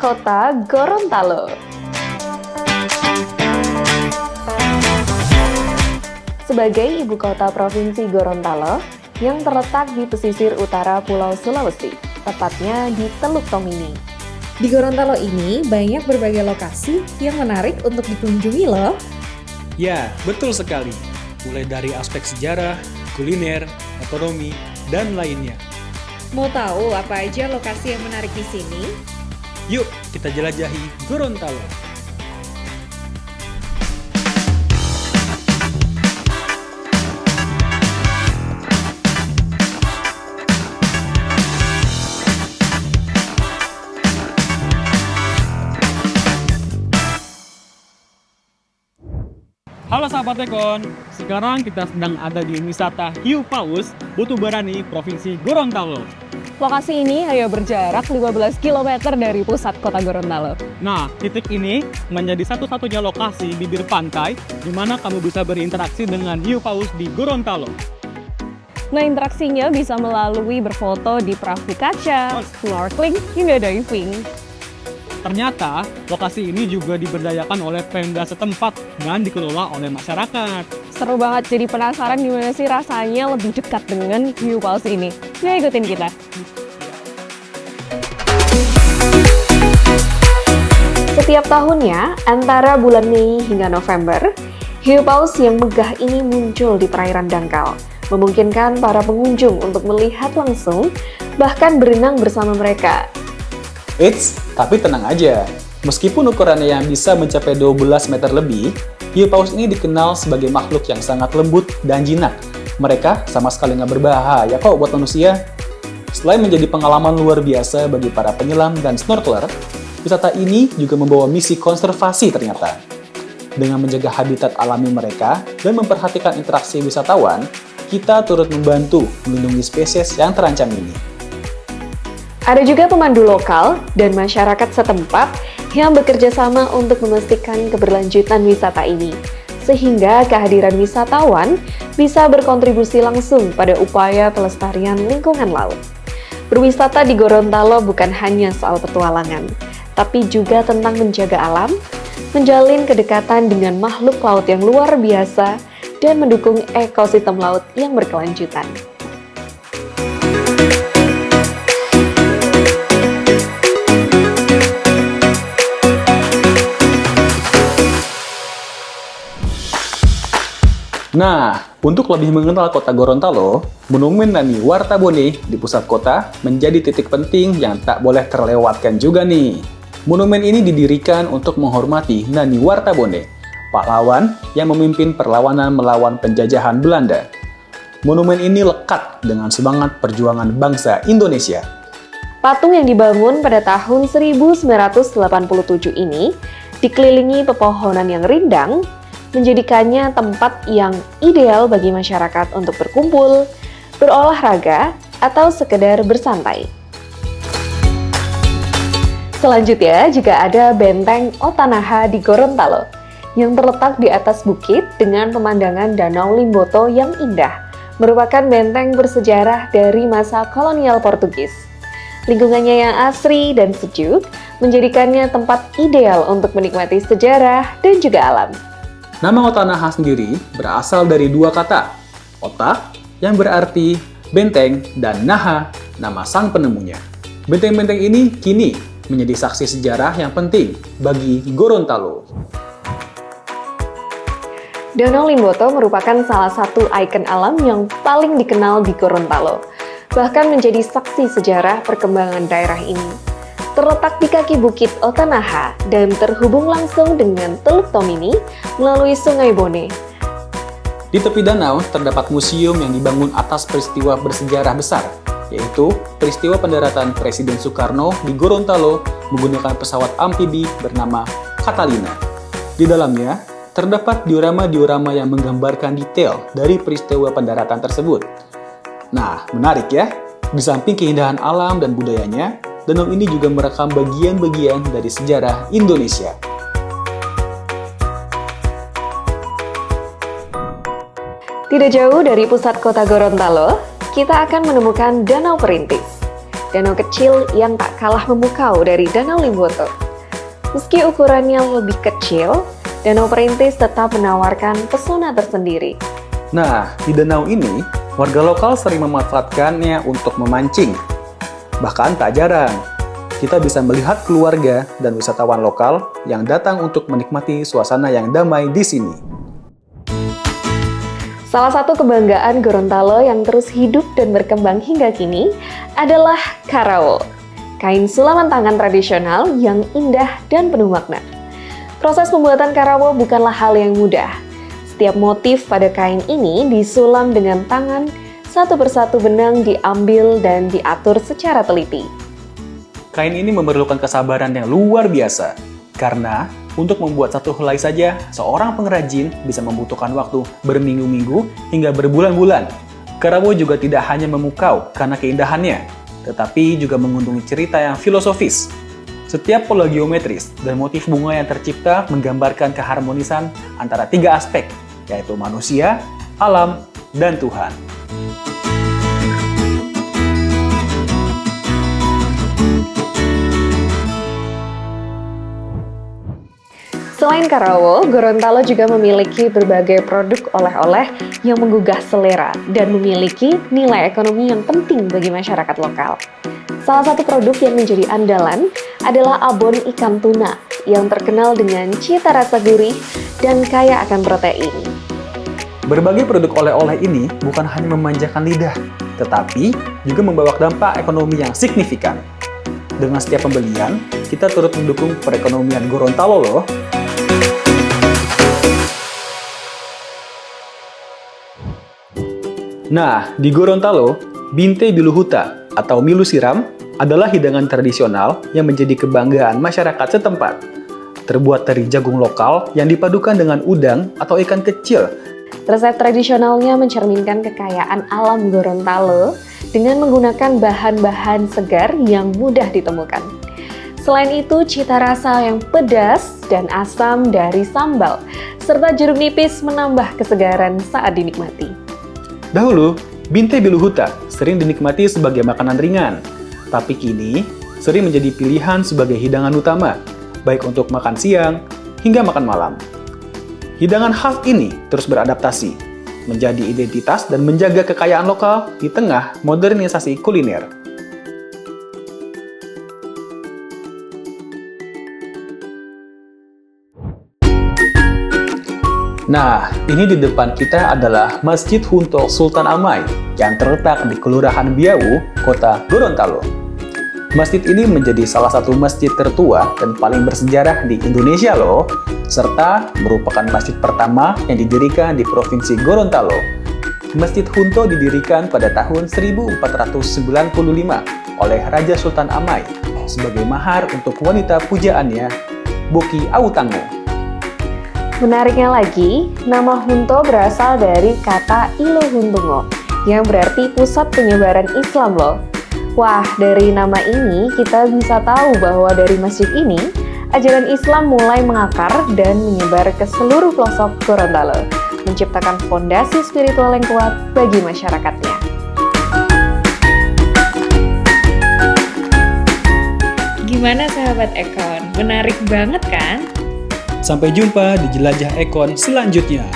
Kota Gorontalo. Sebagai ibu kota Provinsi Gorontalo yang terletak di pesisir utara Pulau Sulawesi, tepatnya di Teluk Tomini. Di Gorontalo ini banyak berbagai lokasi yang menarik untuk dikunjungi loh. Ya, betul sekali. Mulai dari aspek sejarah, kuliner, ekonomi, dan lainnya. Mau tahu apa aja lokasi yang menarik di sini? Yuk, kita jelajahi Gorontalo. Halo sahabat Tekon, sekarang kita sedang ada di wisata Hiu Paus, Butuh Barani, Provinsi Gorontalo. Lokasi ini hanya berjarak 15 km dari pusat kota Gorontalo. Nah, titik ini menjadi satu-satunya lokasi bibir pantai di mana kamu bisa berinteraksi dengan hiu paus di Gorontalo. Nah, interaksinya bisa melalui berfoto di perahu kaca, snorkeling, hingga diving. Ternyata, lokasi ini juga diberdayakan oleh Pemda setempat dan dikelola oleh masyarakat. Seru banget, jadi penasaran gimana sih rasanya lebih dekat dengan hiu paus ini. Yuk ikutin kita. Setiap tahunnya, antara bulan Mei hingga November, hiu paus yang megah ini muncul di perairan dangkal, memungkinkan para pengunjung untuk melihat langsung, bahkan berenang bersama mereka. Eits, tapi tenang aja. Meskipun ukurannya yang bisa mencapai 12 meter lebih, hiu paus ini dikenal sebagai makhluk yang sangat lembut dan jinak. Mereka sama sekali nggak berbahaya kok buat manusia. Selain menjadi pengalaman luar biasa bagi para penyelam dan snorkeler, wisata ini juga membawa misi konservasi ternyata. Dengan menjaga habitat alami mereka dan memperhatikan interaksi wisatawan, kita turut membantu melindungi spesies yang terancam ini. Ada juga pemandu lokal dan masyarakat setempat yang bekerja sama untuk memastikan keberlanjutan wisata ini, sehingga kehadiran wisatawan bisa berkontribusi langsung pada upaya pelestarian lingkungan laut. Berwisata di Gorontalo bukan hanya soal petualangan, tapi juga tentang menjaga alam, menjalin kedekatan dengan makhluk laut yang luar biasa, dan mendukung ekosistem laut yang berkelanjutan. Nah, untuk lebih mengenal kota Gorontalo, Monumen Nani Wartabone di pusat kota menjadi titik penting yang tak boleh terlewatkan juga nih. Monumen ini didirikan untuk menghormati Nani Wartabone, pahlawan yang memimpin perlawanan melawan penjajahan Belanda. Monumen ini lekat dengan semangat perjuangan bangsa Indonesia. Patung yang dibangun pada tahun 1987 ini dikelilingi pepohonan yang rindang, menjadikannya tempat yang ideal bagi masyarakat untuk berkumpul, berolahraga, atau sekedar bersantai. Selanjutnya juga ada Benteng Otanaha di Gorontalo, yang terletak di atas bukit dengan pemandangan Danau Limboto yang indah, merupakan benteng bersejarah dari masa kolonial Portugis. Lingkungannya yang asri dan sejuk, menjadikannya tempat ideal untuk menikmati sejarah dan juga alam. Nama Otanaha sendiri berasal dari dua kata, Ota yang berarti benteng dan Naha nama sang penemunya. Benteng-benteng ini kini menjadi saksi sejarah yang penting bagi Gorontalo. Danau Limboto merupakan salah satu ikon alam yang paling dikenal di Gorontalo, bahkan menjadi saksi sejarah perkembangan daerah ini. Terletak di kaki bukit Otanaha dan terhubung langsung dengan Teluk Tomini melalui Sungai Bone. Di tepi danau terdapat museum yang dibangun atas peristiwa bersejarah besar, yaitu peristiwa pendaratan Presiden Soekarno di Gorontalo menggunakan pesawat amfibi bernama Catalina. Di dalamnya terdapat diorama-diorama yang menggambarkan detail dari peristiwa pendaratan tersebut. Nah, menarik ya, di samping keindahan alam dan budayanya, danau ini juga merekam bagian-bagian dari sejarah Indonesia. Tidak jauh dari pusat kota Gorontalo, kita akan menemukan Danau Perintis. danau kecil yang tak kalah memukau dari Danau Limboto. Meski ukurannya lebih kecil, Danau Perintis tetap menawarkan pesona tersendiri. Nah, di danau ini, warga lokal sering memanfaatkannya untuk memancing. Bahkan tak jarang, kita bisa melihat keluarga dan wisatawan lokal yang datang untuk menikmati suasana yang damai di sini. Salah satu kebanggaan Gorontalo yang terus hidup dan berkembang hingga kini adalah karawo, kain sulaman tangan tradisional yang indah dan penuh makna. Proses pembuatan karawo bukanlah hal yang mudah. Setiap motif pada kain ini disulam dengan tangan, satu persatu benang diambil dan diatur secara teliti. Kain ini memerlukan kesabaran yang luar biasa, karena untuk membuat satu helai saja, seorang pengrajin bisa membutuhkan waktu berminggu-minggu hingga berbulan-bulan. Karawo juga tidak hanya memukau karena keindahannya, tetapi juga mengandung cerita yang filosofis. Setiap pola geometris dan motif bunga yang tercipta menggambarkan keharmonisan antara tiga aspek, yaitu manusia, alam, dan Tuhan. Selain karawo, Gorontalo juga memiliki berbagai produk oleh-oleh yang menggugah selera dan memiliki nilai ekonomi yang penting bagi masyarakat lokal. Salah satu produk yang menjadi andalan adalah abon ikan tuna yang terkenal dengan cita rasa gurih dan kaya akan protein. Berbagai produk oleh-oleh ini bukan hanya memanjakan lidah, tetapi juga membawa dampak ekonomi yang signifikan. Dengan setiap pembelian, kita turut mendukung perekonomian Gorontalo loh. Nah, di Gorontalo, Binte Biluhuta atau milu siram adalah hidangan tradisional yang menjadi kebanggaan masyarakat setempat. Terbuat dari jagung lokal yang dipadukan dengan udang atau ikan kecil. Resep tradisionalnya mencerminkan kekayaan alam Gorontalo dengan menggunakan bahan-bahan segar yang mudah ditemukan. Selain itu, cita rasa yang pedas dan asam dari sambal, serta jeruk nipis menambah kesegaran saat dinikmati. Dahulu, Binte Biluhuta sering dinikmati sebagai makanan ringan, tapi kini sering menjadi pilihan sebagai hidangan utama, baik untuk makan siang hingga makan malam. Hidangan khas ini terus beradaptasi, menjadi identitas dan menjaga kekayaan lokal di tengah modernisasi kuliner. Nah, ini di depan kita adalah Masjid Hunto Sultan Amai yang terletak di Kelurahan Biawu, Kota Gorontalo. Masjid ini menjadi salah satu masjid tertua dan paling bersejarah di Indonesia loh, serta merupakan masjid pertama yang didirikan di Provinsi Gorontalo. Masjid Hunto didirikan pada tahun 1495 oleh Raja Sultan Amai sebagai mahar untuk wanita pujaannya, Boki Autango. Menariknya lagi, nama Hunto berasal dari kata Ilo Huntungo, yang berarti pusat penyebaran Islam loh. Wah, dari nama ini kita bisa tahu bahwa dari masjid ini, ajaran Islam mulai mengakar dan menyebar ke seluruh pelosok Gorontalo, menciptakan fondasi spiritual yang kuat bagi masyarakatnya. Gimana sahabat Ekon? Menarik banget kan? Sampai jumpa di Jelajah Ekon selanjutnya.